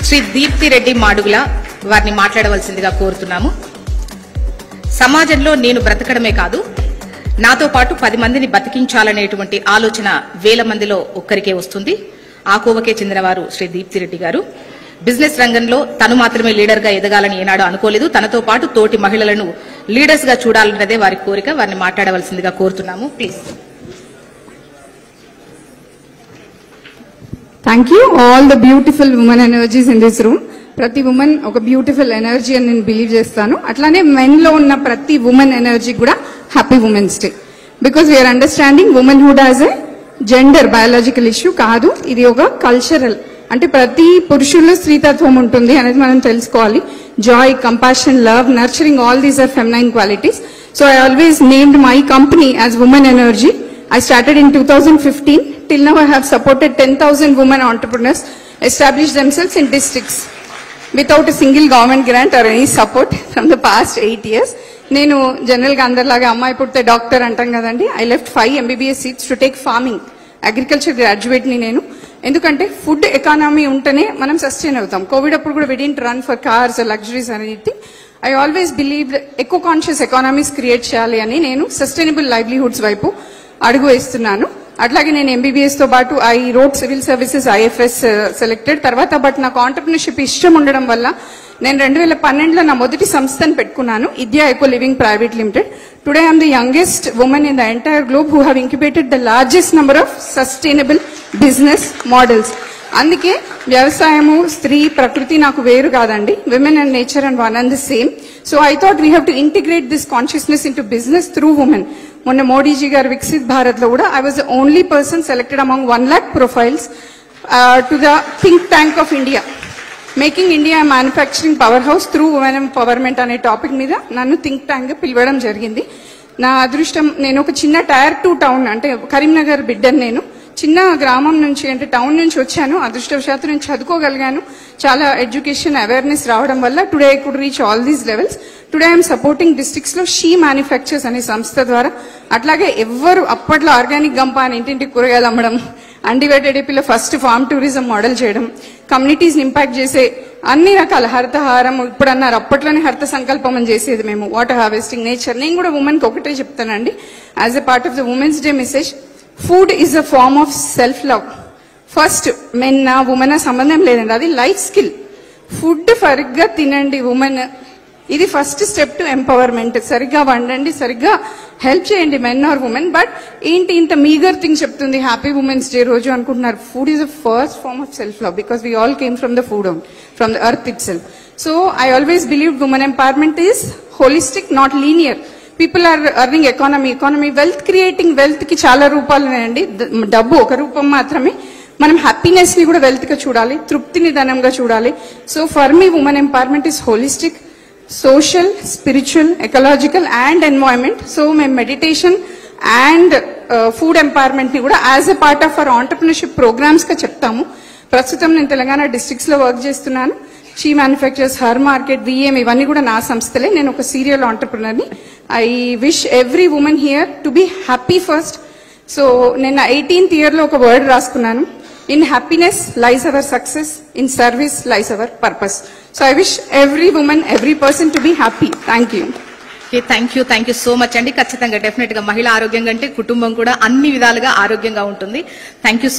శ్రీ దీప్తి రెడ్డి మాడుగుల వారిని మాట్లాడవలసిందిగా కోరుతున్నాము. సమాజంలో నేను బ్రతకడమే కాదు, నాతో పాటు 10 మందిని బతికించాలనేటువంటి ఆలోచన వేల మందిలో ఒక్కరికే వస్తుంది. ఆ కోవకే చెందినవారు శ్రీ దీప్తి రెడ్డి గారు. బిజినెస్ రంగంలో తను మాత్రమే లీడర్ గా ఎదగాలని ఏనాడు అనుకోలేదు. తనతో పాటు తోటి మహిళలను లీడర్స్ గా చూడాలన్నదే వారి కోరిక. వారిని మాట్లాడవలసిందిగా కోరుతున్నాము. Please. Thank you all the beautiful women energies in this room. ప్రతి ఉమెన్ ఒక బ్యూటిఫుల్ ఎనర్జీ అని నేను బిలీవ్ చేస్తాను. అట్లానే మెన్ లో ఉన్న ప్రతి ఉమెన్ ఎనర్జీ కూడా happy women's day. Because we are understanding womanhood as a gender biological issue కాదు, ఇది ఒక కల్చరల్. అంటే ప్రతి పురుషుల్లో స్త్రీతత్వం ఉంటుంది అనేది మనం తెలుసుకోవాలి. Joy, compassion, love, nurturing, all these are feminine qualities. So I always named my company as women energy. I started in 2015. Till now I have supported 10,000 women entrepreneurs establish themselves in districts without a single government grant or any support from the past 8 years. నేను general గా అందరిలాగా అమ్మాయి పుడితే doctor అంటాం కదండి. I left 5 MBBS seats to take farming. Agriculture graduate ని నేను. ఎందుకంటే ఫుడ్ ఎకానమీ ఉంటేనే మనం సస్టైన్ అవుతాం. కోవిడ్ అప్పుడు కూడా we didn't run for cars or luxuries or anything. I always believed eco conscious economies create చేయాలి అని నేను సస్టైనబుల్ లైవ్లీహుడ్స్ వైపు అడుగు వేస్తున్నాను. అట్లాగే నేను ఎంబీబీఎస్ తో పాటు I wrote civil services IFS selected తర్వాత. బట్ నాకు ఆంటర్ప్రినర్షిప్ ఇష్టం ఉండడం వల్ల నేను 2012లో నా మొదటి సంస్థను పెట్టుకున్నాను, ఇద్యా eco living private limited. Today I'm the youngest women in the entire globe who have incubated the largest number of sustainable business models. అందుకే వ్యవసాయము, స్త్రీ, ప్రకృతి నాకు వేరు కాదండి. Women and nature and one and the same. So I thought we have to integrate this consciousness in to business through women. మొన్న మోడీజీ గారు వికసిత్ భారత్ లో కూడా I was the only person selected among 1 lakh profiles to the think tank of India, making India manufacturing power house through women empowerment అనే topic మీద నన్ను think tank పిలవడం జరిగింది. నా అదృష్టం, నేను ఒక చిన్న Tier 2 టౌన్ అంటే కరీంనగర్ బిడ్డను. నేను చిన్న గ్రామం నుంచి అంటే టౌన్ నుంచి వచ్చాను. అదృష్టవశాత్తు నేను చదువుకోగలిగాను. చాలా ఎడ్యుకేషన్ అవేర్నెస్ రావడం వల్ల today I could reach all these levels. Today I'm supporting districts లో షీ మ్యానుఫ్యాక్చర్స్ అనే సంస్థ ద్వారా. అట్లాగే ఎవ్వరు అప్పట్లో ఆర్గానిక్ గంప అని ఇంటింటికి కూరగాయలు అమ్మడం, అన్డివైడెడ్ ఏపీలో ఫస్ట్ ఫార్మ్ టూరిజం మోడల్ చేయడం, కమ్యూనిటీస్ ఇంపాక్ట్ చేసే అన్ని రకాల హరితహారం, ఇప్పుడు అన్నారు అప్పట్లోనే హరిత సంకల్పం అని చేసేది మేము, వాటర్ హార్వెస్టింగ్, నేచర్. నేను కూడా ఉమెన్ కి ఒకటే చెప్తానండి, as a part of the women's day message, food is a form of self love. First men women సంబంధం లేదండి, అది లైఫ్ స్కిల్. ఫుడ్ సరిగ్గా తినండి ఉమెన్, ఇది ఫస్ట్ స్టెప్ టు ఎంపవర్మెంట్. సరిగ్గా వండండి, సరిగ్గా హెల్ప్ చేయండి మెన్ ఆర్ ఉమెన్. బట్ ఏంటి ఇంత మీగర్ థింగ్ చెప్తుంది హ్యాపీ ఉమెన్స్ డే రోజు అనుకుంటున్నారు. Food is the first form of self love because we all came from the food from the earth itself. So I always believe women empowerment is holistic, not linear. People are earning economy wealth creating. Wealth కి చాలా రూపాలు ఉన్నాయండి, డబ్బు ఒక రూపం మాత్రమే. మనం happiness ని కూడా వెల్త్ గా చూడాలి, తృప్తిని ధనంగా చూడాలి. So for me women empowerment is holistic, social, spiritual, ecological and environment. So మేము మెడిటేషన్ అండ్ ఫుడ్ ఎంపవర్మెంట్ ని కూడా as a part of our entrepreneurship programmes గా చెప్తాము. ప్రస్తుతం నేను తెలంగాణ డిస్ట్రిక్ట్స్ లో వర్క్ చేస్తున్నాను. She manufactures, her market, VM ఇవన్నీ కూడా నా సంస్థలే. నేను ఒక సీరియల్ ఆంటర్ప్రినర్ ని. I wish every women here to be happy first. So నేను 18th year లో ఒక వర్డ్ రాసుకున్నాను, in happiness lies our success, in service lies our purpose. So I wish every women, every person to be happy. Thank you. Thank you so much అండి. ఖచ్చితంగా definite గా మహిళ ఆరోగ్యంగా అంటే కుటుంబం కూడా అన్ని విధాలుగా ఆరోగ్యంగా ఉంటుంది. Thank you so